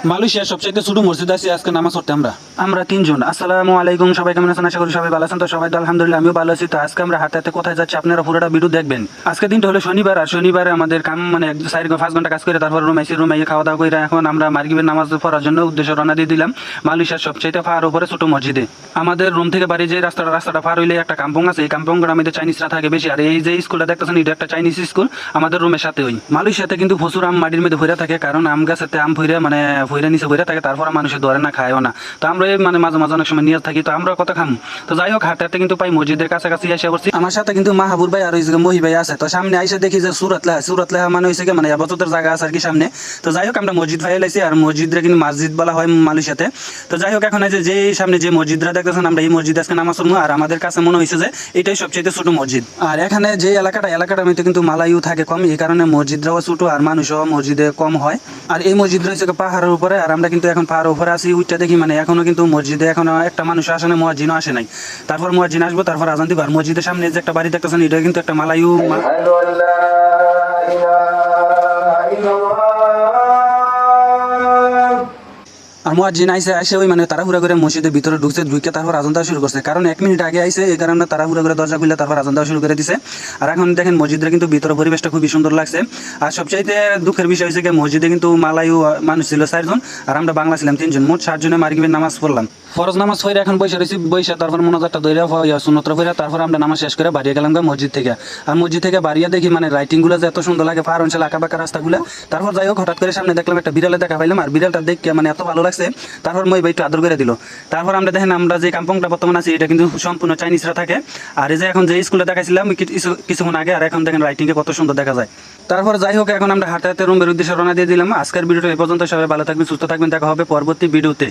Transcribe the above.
মালয়েশিয়ার সবচাইতে ছোট মসজিদ আছে আজকে নামাজ পড়তে আমরা তিনজন। আসসালামু আলাইকুম, সবাই কেমন আছেন? আশা করি সবাই ভালো আছেন। তো সবাই তো আলহামদুলিল্লাহ, আমিও ভালো আছি। তো আজকে আমরা হাতে হাতে কোথায় যাচ্ছি আপনারা পুরোটা ভিডিও দেখবেন। আজকে দিনটা হলো শনিবার, আর শনিবারে আমাদের কাম মানে 4-5 ঘন্টা কাজ করে তারপর রুমে খাওয়া দাওয়া করে এখন আমরা মাগরিবের নামাজ পড়ার জন্য উদ্দেশ্য রওনা দিয়ে দিলাম মালয়েশিয়ার সবচাইতে ফার উপরে ছোট মসজিদে। আমাদের রুম থেকে বাড়ি যে রাস্তাটা পার হইলে একটা কাম্পং আছে, এই কাম্পংয়ের আমাদের চাইনিজরা থাকে বেশি। আর এই যে স্কুলটা দেখতেছেন, এটা একটা চাইনিজ স্কুল আমাদের রুমের সাথে। ওই মালয়েশিয়াতে কিন্তু প্রচুর আম মাটির মধ্যে ভরে থাকে, কারণ আম গাছেতে আম ভরে নিচে ভরে থাকে, তারপর মানুষের ধরে না খায়ও না। তো আমরা এই মাঝে মাঝে অনেক সময় নিয়ে থাকি, তো আমরা কত খাম। তো যাই হোক, হাঁটাতে কিন্তু পাই মসজিদের কাছাকাছি এসে পড়ছি। আমার সাথে কিন্তু মাহাবুর ভাই আর ওই মহি ভাই আছে। তো সামনে আইসে দেখি যে সুরত লেহা মানে হয়েছে কি মানে আবাদতের জায়গা আছে আর কি সামনে। তো যাই হোক, আমরা মসজিদ ভাই লাইছি, আর মসজিদরা কিন্তু মসজিদ বলা হয় মালয়েশিয়াতে। তো যাই হোক, এখন যে সামনে যে মসজিদরা দেখতেছেন, আমরা এই মসজিদ আজকে নামাজ পড়বো। আর আমাদের কাছে মনে হয়েছে যে এটাই সবচেয়ে ছোট মসজিদ। আর এখানে যে এলাকাটার মধ্যে কিন্তু মালাইও থাকে কম, এই কারণে মসজিদরাও ছোট আর মানুষও মসজিদে কম হয়। আর এই মসজিদ রয়েছে পাহাড়ের উপরে, আর আমরা কিন্তু এখন পাহাড়ের উপরে আছি। উইটা দেখি মানে এখনো কিন্তু মসজিদে এখনো একটা মানুষ আসে না, মুয়াজ্জিনও আসে নাই। তারপর মুয়াজ্জিন আসবো, তারপর আজান দিব। আর মসজিদের সামনে যে একটা বাড়ি দেখতেছেন, এটা কিন্তু একটা মালাইও আর মুয়াজ্জিন আইসে ওই মানে তাড়াহুড়া করে মসজিদের ভিতরে ঢুকে তারপর আজান দেওয়া শুরু করছে। কারণ 1 মিনিট আগে আইসে, এই কারণে তাড়াহুড়া করে দরজা খুলে তারপর আজান দেওয়া শুরু করে দিছে। আর এখন দেখেন মসজিদের কিন্তু ভিতরে পরিবেশটা খুবই সুন্দর লাগছে। আর সবচাইতে দুঃখের বিষয় হয়েছে কি, মসজিদে কিন্তু মালাইও মানুষ ছিল 4 জন, আর আমরা বাংলা ছিলাম 3 জন। মোট 7 জনে মাগরিবের নামাজ পড়লাম। ফরজ নামাজ পড়ে এখন বৈশা তারপর মোনাজাতটা ধরে সুন্নতরা পড়ে তারপর আমরা নামাজ শেষ করে বাড়িয়ে গেলাম মসজিদ থেকে। আর মসজিদ থেকে বাড়িয়ে দেখি মানে রাইটিং গুলো যে এত সুন্দর লাগে, পাহাড় অঞ্চল আঁকা বাঁকা রাস্তাগুলো। তারপর যাই হোক, হঠাৎ করে সামনে দেখলাম একটা বিড়ালে দেখা পাইলাম, আর বিড়ালটা দেখে মানে এত ভালো লাগছে। তারপর মই ভাই একটু আদর করে দিল। তারপর আমরা দেখেন আমরা যে কাম্পংটা বর্তমানে আছি, এটা কিন্তু সম্পূর্ণ চাইনিজরা থাকে। আর এই যে এখন যে স্কুলে দেখাইছিলাম কিছুক্ষণ আগে, আর এখন দেখেন রাইটিংয়ে কত সুন্দর দেখা যায়। তারপর যাই হোক, এখন আমরা হাঁটাতে রুমের উদ্দেশ্যে রওনা দিয়ে দিলাম। আজকের ভিডিওটা এই পর্যন্ত। সবাই ভালো থাকবেন, সুস্থ থাকবেন, দেখা হবে পরবর্তী ভিডিওতে।